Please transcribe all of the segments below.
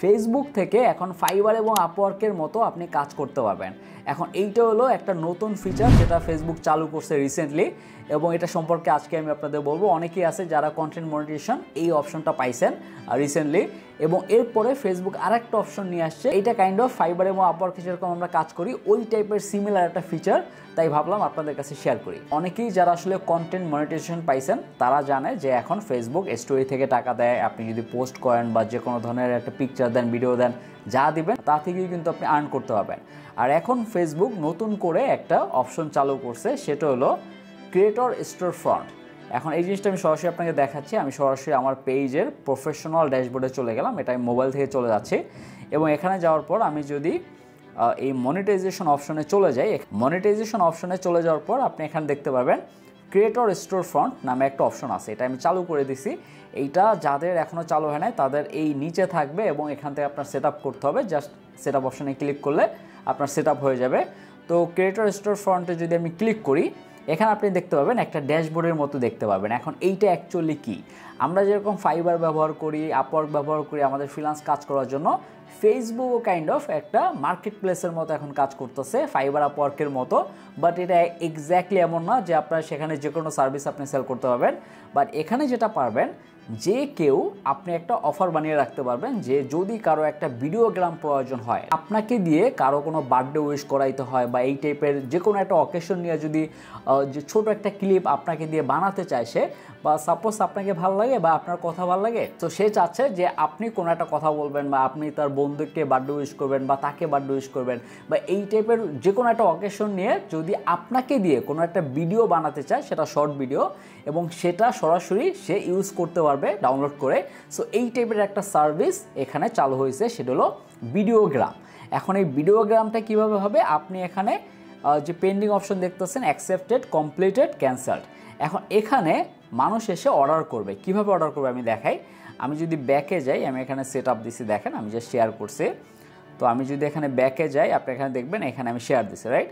Facebook থেকে এখন fibre এবং আপওয়ার্কের মতো আপনি কাজ করতে পারবেন। এখন এইটা হলো একটা নতুন ফিচার যেটা ফেসবুক চালু করছে রিসেন্টলি, এবং এটা সম্পর্কে আজকে আমি আপনাদের বলবো। অনেকেই আছে যারা কন্টেন্ট মনিটাইজেশন এই অপশনটা পাইছেন রিসেন্টলি, এবং এরপরে ফেসবুক আরেকটা অপশন নিয়ে আসছে। এটা কাইন্ড অফ ফাইবার এবং আপওয়ার্কে যেরকম আমরা কাজ করি ওই টাইপের সিমিলার একটা ফিচার, তাই ভাবলাম আপনাদের কাছে শেয়ার করি। অনেকেই যারা আসলে কন্টেন্ট মনিটাইজেশন পাইছেন তারা জানে যে এখন ফেসবুক স্টোরি থেকে টাকা দেয়। আপনি যদি পোস্ট করেন বা যে কোনো ধরনের একটা পিকচার দেন, ভিডিও দেন, যা দিবেন তা থেকেই কিন্তু আপনি আর্ন করতে পারবেন। আর এখন ফেসবুক নতুন করে একটা অপশন চালু করছে, সেটা হলো ক্রিয়েটর স্টোর ফ্রন্ট। এখন এই জিনিসটা আমি সরাসরি আপনাকে দেখাচ্ছি। আমি সরাসরি আমার পেজের প্রফেশনাল ড্যাশবোর্ডে চলে গেলাম, এটা আমি মোবাইল থেকে চলে যাচ্ছি, এবং এখানে যাওয়ার পর আমি যদি এই মনিটাইজেশন অপশনে চলে যাই, মনিটাইজেশন অপশনে চলে যাওয়ার পর আপনি এখানে দেখতে পাবেন ক্রিয়েটর স্টোর ফ্রন্ট নামে একটা অপশন আছে। এটা আমি চালু করে দিছি। এইটা যাদের এখনও চালু হয় নাই তাদের এই নিচে থাকবে, এবং এখান থেকে আপনার সেট আপ করতে হবে। জাস্ট সেট আপ অপশনে ক্লিক করলে আপনার সেট আপ হয়ে যাবে। তো ক্রিয়েটর স্টোর ফ্রন্টে যদি আমি ক্লিক করি, এখানে আপনি দেখতে পাবেন একটা ড্যাশবোর্ডের মতো দেখতে পাবেন। এখন এইটা অ্যাকচুয়ালি কি, আমরা যেরকম ফাইবার ব্যবহার করি, আপওয়ার্ক ব্যবহার করি আমাদের ফ্রিল্যান্স কাজ করার জন্য, ফেসবুকও কাইন্ড অফ একটা মার্কেট প্লেসের মতো এখন কাজ করতেছে, ফাইবার আপওয়ার্কের মতো। বাট এটা এক্স্যাক্টলি এমন না যে আপনার সেখানে যে কোনো সার্ভিস আপনি সেল করতে পারবেন। বাট এখানে যেটা পারবেন, যে কেউ আপনি একটা অফার বানিয়ে রাখতে পারবেন যে যদি কারো একটা ভিডিওগ্রাম প্রয়োজন হয়, আপনাকে দিয়ে কারো কোনো বার্থডে উইশ করাইতে হয় বা এই টাইপের যে কোনো একটা অকেশন নিয়ে যদি যে ছোট একটা ক্লিপ আপনাকে দিয়ে বানাতে চায় সে, বা সাপোজ আপনাকে ভালো লাগে বা আপনার কথা ভালো লাগে, তো সে চাচ্ছে যে আপনি কোনো একটা কথা বলবেন বা আপনি তার বন্ধুকে বার্থডে উইশ করবেন বা তাকে বার্থডে উইশ করবেন, বা এই টাইপের যে কোনো একটা অকেশন নিয়ে যদি আপনাকে দিয়ে কোনো একটা ভিডিও বানাতে চায়, সেটা শর্ট ভিডিও, এবং সেটা সরাসরি সে ইউজ করতে পারবে ডাউনলোড করে। সো এই টাইপের একটা সার্ভিস এখানে চালু হয়েছে, সেটা হলো ভিডিওগ্রাম। এখন এই ভিডিওগ্রামটা কিভাবে হবে, আপনি এখানে যে পেন্ডিং অপশন দেখতেছেন, অ্যাকসেপ্টেড, কমপ্লিটেড, ক্যান্সেলড, এখন এখানে মানুষ এসে অর্ডার করবে। কিভাবে অর্ডার করবে আমি দেখাই। আমি যদি ব্যাকে যাই, আমি এখানে সেট আপ দিছি, দেখেন আমি যে শেয়ার করছি। তো আমি যদি এখানে ব্যাকে যাই, আপনি এখানে দেখবেন এখানে আমি শেয়ার দিছি, রাইট।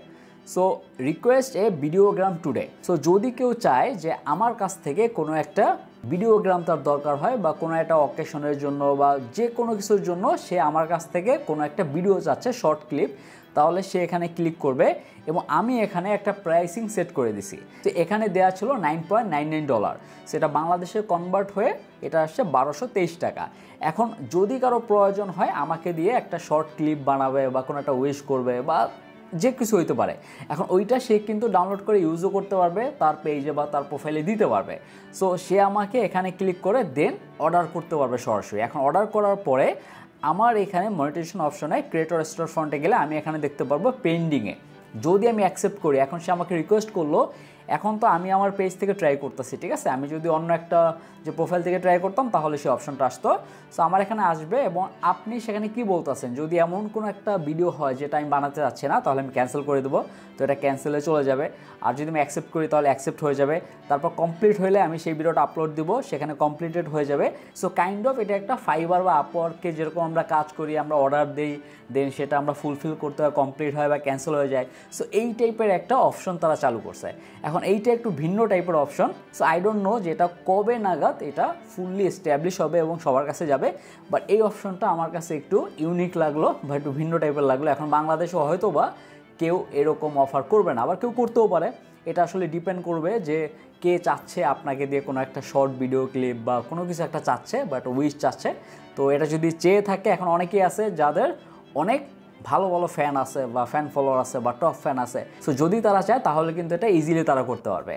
সো রিকোয়েস্ট এ ভিডিওগ্রাম টুডে। সো যদি কেউ চায় যে আমার কাছ থেকে কোনো একটা ভিডিওগ্রাম তার দরকার হয় বা কোনো একটা অকেশনের জন্য বা যে কোনো কিছুর জন্য সে আমার কাছ থেকে কোনো একটা ভিডিও চাচ্ছে, শর্ট ক্লিপ, তাহলে সে এখানে ক্লিক করবে, এবং আমি এখানে একটা প্রাইসিং সেট করে দিছি। তো এখানে দেওয়া ছিল $9.99, সেটা বাংলাদেশে কনভার্ট হয়ে এটা আসছে 1223 টাকা। এখন যদি কারো প্রয়োজন হয় আমাকে দিয়ে একটা শর্ট ক্লিপ বানাবে বা কোনো একটা উইশ করবে বা যে কিছু হইতে পারে, এখন ওইটা সে কিন্তু ডাউনলোড করে ইউজও করতে পারবে, তার পেজে বা তার প্রোফাইলে দিতে পারবে। সো সে আমাকে এখানে ক্লিক করে দেন অর্ডার করতে পারবে সরাসরি। এখন অর্ডার করার পরে আমার এখানে মনিটাইজেশন অপশনে ক্রিয়েটর স্টোর ফ্রন্টে গেলে আমি এখানে দেখতে পারবো পেন্ডিংয়ে। যদি আমি অ্যাকসেপ্ট করি, এখন সে আমাকে রিকোয়েস্ট করলো, এখন তো আমি আমার পেজ থেকে ট্রাই করতেছি, ঠিক আছে। আমি যদি অন্য একটা যে প্রোফাইল থেকে ট্রাই করতাম তাহলে সেই অপশনটা আসতো। সো আমার এখানে আসবে, এবং আপনি সেখানে কি বলতেছেন, যদি এমন কোনো একটা ভিডিও হয় যেটা আমি বানাতে চাচ্ছি না, তাহলে আমি ক্যান্সেল করে দেবো। তো এটা ক্যান্সেলে চলে যাবে। আর যদি আমি অ্যাকসেপ্ট করি তাহলে অ্যাকসেপ্ট হয়ে যাবে। তারপর কমপ্লিট হলে আমি সেই ভিডিওটা আপলোড দিব, সেখানে কমপ্লিটেড হয়ে যাবে। সো কাইন্ড অফ এটা একটা ফাইবার বা আপওয়ার্কে যেরকম আমরা কাজ করি, আমরা অর্ডার দিই, দেন সেটা আমরা ফুলফিল করতে হয়, কমপ্লিট হয় বা ক্যান্সেল হয়ে যায়। সো এই টাইপের একটা অপশন তারা চালু করছে। এখন এইটা একটু ভিন্ন টাইপের option. So I don't know যে এটা কবে নাগাদ এটা ফুললি এস্টাবলিশ হবে এবং সবার কাছে যাবে। বাট এই অপশনটা আমার কাছে একটু ইউনিক লাগলো বা একটু ভিন্ন টাইপের লাগলো। এখন বাংলাদেশে হয়তো বা কেউ এরকম অফার করবে না, আবার কেউ করতেও পারে। এটা আসলে ডিপেন্ড করবে যে কে চাচ্ছে আপনাকে দিয়ে কোনো একটা শর্ট ভিডিও ক্লিপ বা কোনো কিছু একটা চাচ্ছে, বাট উইশ চাচ্ছে। তো এটা যদি চেয়ে থাকে, এখন অনেকেই আছে যাদের অনেক ভালো ভালো ফ্যান আছে বা ফ্যান ফলোয়ার আছে বা টপ ফ্যান আছে। সো যদি তারা চায় তাহলে কিন্তু এটা ইজিলি তারা করতে পারবে।